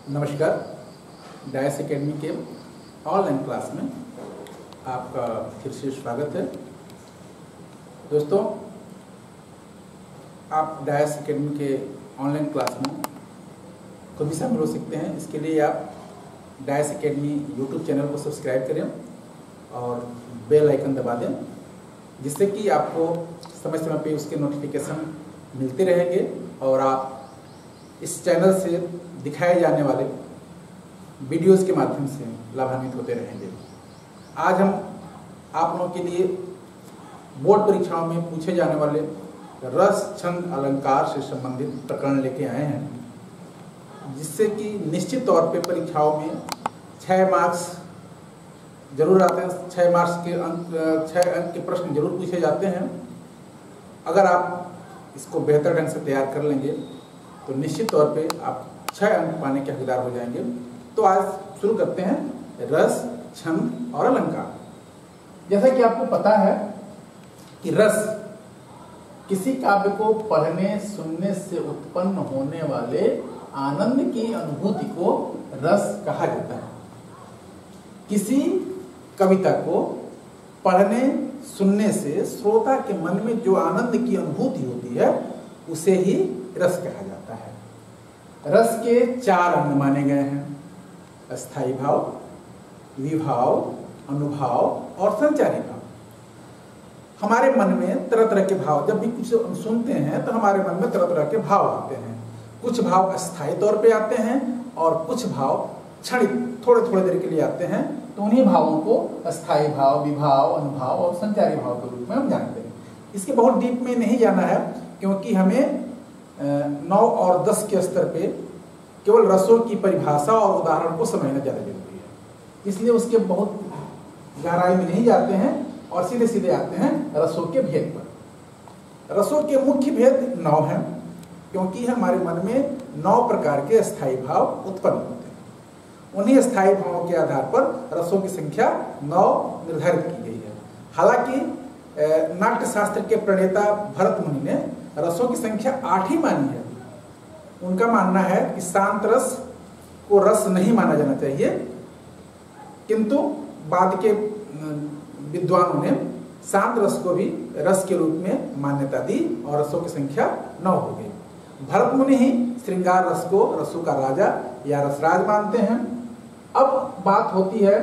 नमस्कार। DISE academy के online class में आपका फिर से स्वागत है। दोस्तों, आप डायस एकेडमी के ऑनलाइन क्लास में खुद भी शामिल हो सकते हैं। इसके लिए आप डायस एकेडमी यूट्यूब चैनल को सब्सक्राइब करें और बेल आइकन दबा दें, जिससे कि आपको समय समय पे उसके नोटिफिकेशन मिलते रहेंगे और आप इस चैनल से दिखाए जाने वाले वीडियोस के माध्यम से लाभान्वित होते रहेंगे। आज हम आप लोगों के लिए बोर्ड परीक्षाओं में पूछे जाने वाले रस, छंद, अलंकार से संबंधित प्रकरण लेके आए हैं, जिससे कि निश्चित तौर पे परीक्षाओं में 6 मार्क्स जरूर आते हैं। 6 मार्क्स के 6 अंक के प्रश्न जरूर पूछे जाते हैं। अगर आप इसको बेहतर ढंग से तैयार कर लेंगे तो निश्चित तौर पे आप 6 अंक पाने के हकदार हो जाएंगे। तो आज शुरू करते हैं रस, छंद और अलंकार। जैसा कि आपको पता है कि रस किसी काव्य को पढ़ने सुनने से उत्पन्न होने वाले आनंद की अनुभूति को रस कहा जाता है। किसी कविता को पढ़ने सुनने से श्रोता के मन में जो आनंद की अनुभूति होती है उसे ही रस कहा जाता है। रस के 4 अंग माने गए हैं: अस्थाई भाव, विभाव, अनुभाव और संचारी भाव। हमारे मन में तरह तरह के भाव, जब भी कुछ सुनते हैं तो हमारे मन में तरह तरह के भाव आते हैं। कुछ भाव अस्थायी तौर पे आते हैं और कुछ भाव क्षणिक थोड़े थोड़े देर के लिए आते हैं। तो उन्हीं भावों को अस्थाई भाव, विभाव, अनुभाव और संचारी भाव के रूप में हम जानते हैं। इसके बहुत डीप में नहीं जाना है, क्योंकि हमें 9 और 10 के स्तर पे केवल रसों की परिभाषा और उदाहरण को समझना ज्यादा जरूरी है। इसलिए उसके बहुत गहराई में नहीं जाते हैं और सीधे सीधे आते हैं रसों के भेद पर। रसों के मुख्य भेद 9 हैं, क्योंकि हमारे मन में 9 प्रकार के अस्थायी भाव उत्पन्न होते हैं। उन्हीं अस्थायी भावों के आधार पर रसों की संख्या 9 निर्धारित की गई है। हालांकि नाट्य शास्त्र के प्रणेता भरत मुनि ने रसों की संख्या 8 ही मानी है। उनका मानना है कि शांत रस को रस नहीं माना जाना चाहिए, किंतु बाद के विद्वानों ने शांत रस को भी रस के रूप में मान्यता दी और रसों की संख्या 9 हो गई। भरत मुनि ही श्रृंगार रस को रसों का राजा या रसराज मानते हैं। अब बात होती है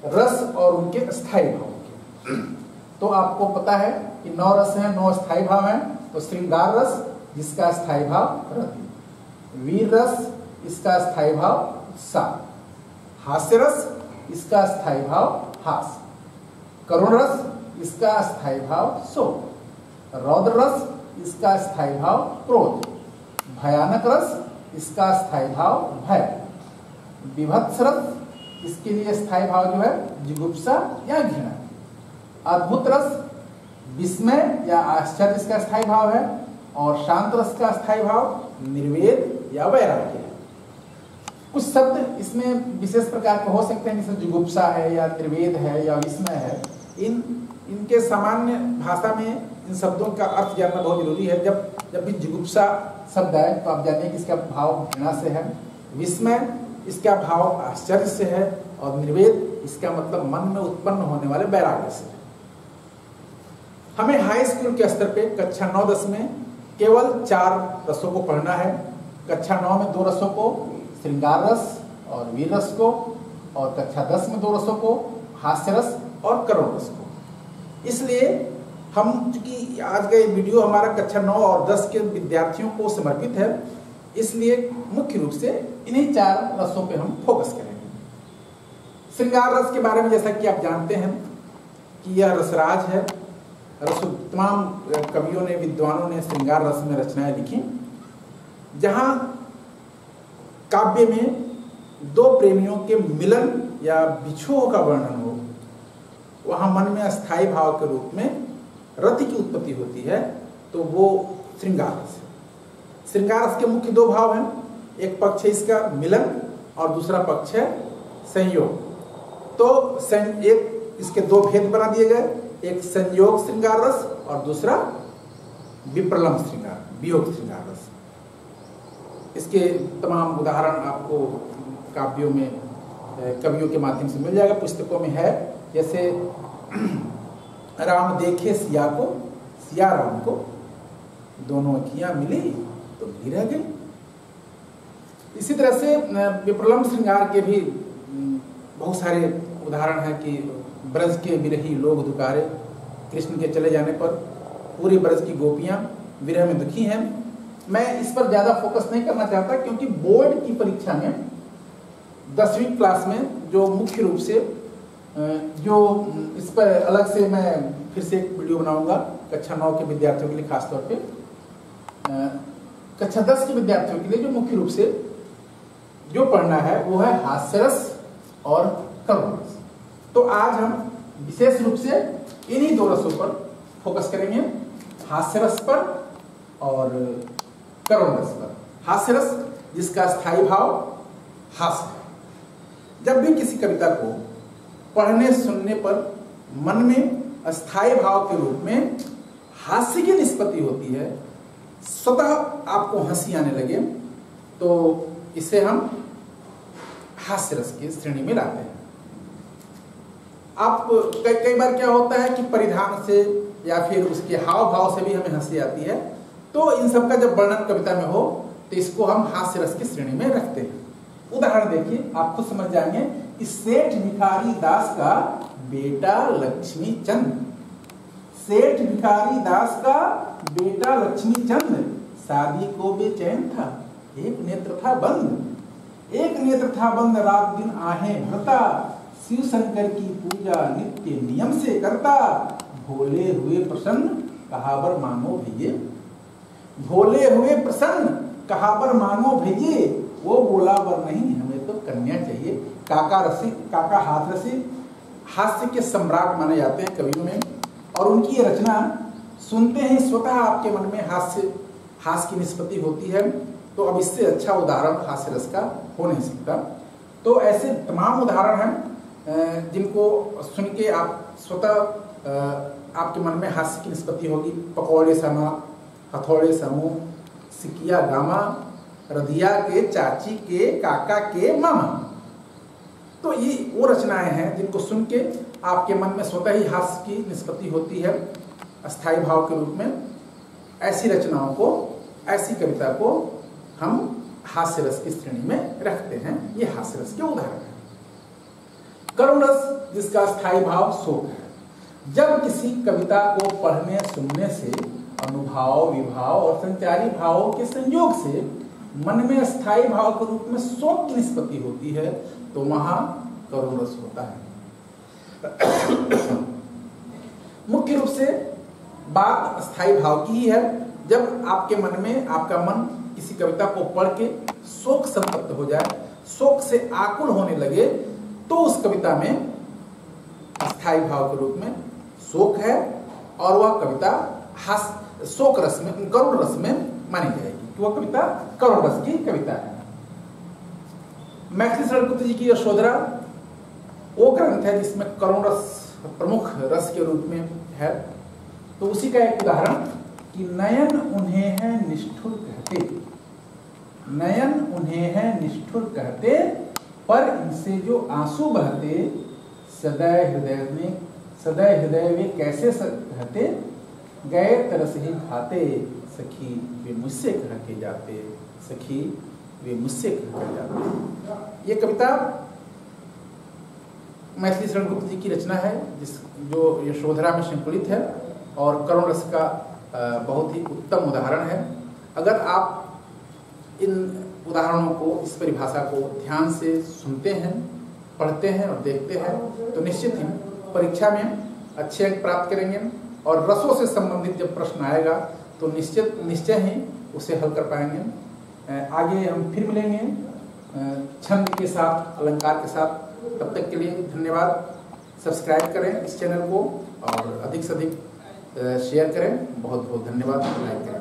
रस और उनके अस्थायी भावों की। तो आपको पता है कि 9 रस हैं, 9 अस्थायी भाव हैं। तो श्रृंगार रस, जिसका स्थायी भाव रति; वीर रस, इसका स्थायी भाव उत्साह; हास्य रस, इसका स्थायी भाव हास; करुण रस, इसका स्थायी भाव शोक; रौद्र रस, इसका स्थायी भाव क्रोध; भयानक रस, इसका स्थायी भाव भय; विभत्स रस, इसके लिए स्थायी भाव जो है जिगुप्सा या घृणा; अद्भुत रस, विस्मय या आश्चर्य इसका स्थायी भाव है; और शांत रस का स्थायी भाव निर्वेद या वैराग्य है। कुछ शब्द इसमें विशेष प्रकार के हो सकते हैं, जैसे जुगुप्सा है या निर्वेद है या विस्मय है। इनके सामान्य भाषा में इन शब्दों का अर्थ जानना बहुत जरूरी है। जब भी जुगुप्सा शब्द आए तो आप जानिए कि इसका भाव घृणा से है, विस्मय इसका भाव आश्चर्य से है और निर्वेद इसका मतलब मन में उत्पन्न होने वाले वैराग्य से है। हमें हाई स्कूल के स्तर पे कक्षा 9-10 में केवल 4 रसों को पढ़ना है। कक्षा 9 में 2 रसों को, श्रृंगार रस और वीर रस को, और कक्षा 10 में 2 रसों को, हास्य रस और करुण रस को। इसलिए हम, चूंकि आज का ये वीडियो हमारा कक्षा 9 और 10 के विद्यार्थियों को समर्पित है, इसलिए मुख्य रूप से इन्हीं 4 रसों पे हम फोकस करेंगे। श्रृंगार रस के बारे में जैसा कि आप जानते हैं कि यह रसराज है। तमाम कवियों ने, विद्वानों ने श्रृंगार रस में रचनाएं लिखी। जहां काव्य में 2 प्रेमियों के मिलन या विछोह का वर्णन हो, वहां मन में अस्थायी भाव के रूप में रति की उत्पत्ति होती है, तो वो श्रृंगार रस है। श्रृंगार रस के मुख्य 2 भाव हैं। एक पक्ष है इसका मिलन और दूसरा पक्ष है संयोग। तो एक इसके 2 भेद बना दिए गए, एक संयोग श्रृंगार रस और दूसरा विप्रलम्ब श्रृंगार, वियोग श्रृंगार रस। इसके तमाम उदाहरण आपको काव्यों में कवियों के माध्यम से मिल जाएगा, पुस्तकों में है। जैसे राम देखे सिया को, सिया राम को, दोनों अखियां मिली तो मिली रह गई। इसी तरह से विप्रलंब श्रृंगार के भी बहुत सारे उदाहरण हैं कि ब्रज के विरही लोग दुकारे, कृष्ण के चले जाने पर पूरी ब्रज की गोपियां विरह में दुखी हैं। मैं इस पर ज्यादा फोकस नहीं करना चाहता, क्योंकि बोर्ड की परीक्षा में 10वीं क्लास में जो मुख्य रूप से जो इस पर अलग से मैं फिर से एक वीडियो बनाऊंगा कक्षा 9 के विद्यार्थियों के लिए, खासतौर पे कक्षा 10 के विद्यार्थियों के लिए जो मुख्य रूप से जो पढ़ना है वो है हास्यरस और करुण रस। तो आज हम विशेष रूप से इन्हीं दो रसों पर फोकस करेंगे, हास्यरस पर और करुण रस पर। हास्यरस जिसका स्थायी भाव हास्य है। जब भी किसी कविता को पढ़ने सुनने पर मन में अस्थायी भाव के रूप में हास्य की निष्पत्ति होती है, स्वतः आपको हंसी आने लगे, तो इसे हम हास्य रस की श्रेणी में लाते हैं। आप कई बार क्या होता है कि परिधान से या फिर उसके हाव भाव से भी हमें हंसी आती है, तो इन सब का जब वर्णन कविता में हो तो इसको हम हास्य रस की श्रेणी में रखते हैं। उदाहरण देखिए, आप खुद समझ जाएंगे। इस सेठ भिखारी दास का बेटा लक्ष्मी चंद, सेठ भिखारी दास का बेटा लक्ष्मी चंद शादी को बेचैन था, एक नेत्र था बंद, एक नेत्र था बंद, रात दिन आहें भरता, शिव शंकर की पूजा नित्य नियम से करता, भोले हुए प्रसन्न कहावर मांगो भैये, भोले हुए प्रसन्न कहावर मांगो भैये, वो बोला वर नहीं हमें तो कन्या चाहिए। काका रसिक, काका हाथ रसिक हास्य के सम्राट माने जाते हैं कवियों में, और उनकी ये रचना सुनते ही स्वतः आपके मन में हास्य की निष्पत्ति होती है। तो अब इससे अच्छा उदाहरण हास्य रस का हो नहीं सकता। तो ऐसे तमाम उदाहरण हैं जिनको सुन के आप स्वतः आपके मन में हास्य की निष्पत्ति होगी। पकौड़े समा, हथौड़े समूह, सिकिया गामा, रधिया के चाची के काका के मामा। तो ये वो रचनाएं हैं जिनको सुन के आपके मन में स्वतः ही हास्य की निष्पत्ति होती है अस्थायी भाव के रूप में। ऐसी रचनाओं को, ऐसी कविता को हम हास्य रस की श्रेणी में रखते हैं। ये हास्य रस के उदाहरण हैं। करुण रस जिसका स्थायी भाव शोक है। जब किसी कविता को पढ़ने सुनने से अनुभाव, विभाव और संचारी भावों के संयोग से मन में स्थायी भाव के रूप में शोक की निष्पत्ति होती है, तो वहां करुण रस होता है। मुख्य रूप से बात स्थायी भाव की ही है। जब आपके मन में, आपका मन किसी कविता को पढ़ के शोक संतप्त हो जाए, शोक से आकुल होने लगे, तो उस कविता में अस्थायी भाव के रूप में शोक है और वह कविता शोक रस में, करुण रस में मानी जाएगी कि वह कविता करुण रस की कविता है। मैथिली शरण गुप्त जी की यशोधरा वो ग्रंथ है जिसमें करुण रस प्रमुख रस के रूप में है। तो उसी का एक उदाहरण कि नयन उन्हें है निष्ठुर कहते, नयन उन्हें है निष्ठुर कहते, पर इनसे जो आंसू बहते, सदैव हृदय वे कैसे कहते, गए तरस ही खाते, सखी वे मुझसे कह के जाते, सखी वे मुझसे कह के जाते। ये कविता मैथिली शरण गुप्त जी की रचना है जो यशोधरा में संकलित है और करुण रस का बहुत ही उत्तम उदाहरण है। अगर आप इन उदाहरणों को, इस परिभाषा को ध्यान से सुनते हैं, पढ़ते हैं और देखते हैं, तो निश्चित ही परीक्षा में अच्छे अंक प्राप्त करेंगे और रसों से संबंधित जब प्रश्न आएगा तो निश्चय ही उसे हल कर पाएंगे। आगे हम फिर मिलेंगे छंद के साथ, अलंकार के साथ। तब तक के लिए धन्यवाद। सब्सक्राइब करें इस चैनल को और अधिक से अधिक शेयर करें। बहुत बहुत धन्यवाद। लाइक करें।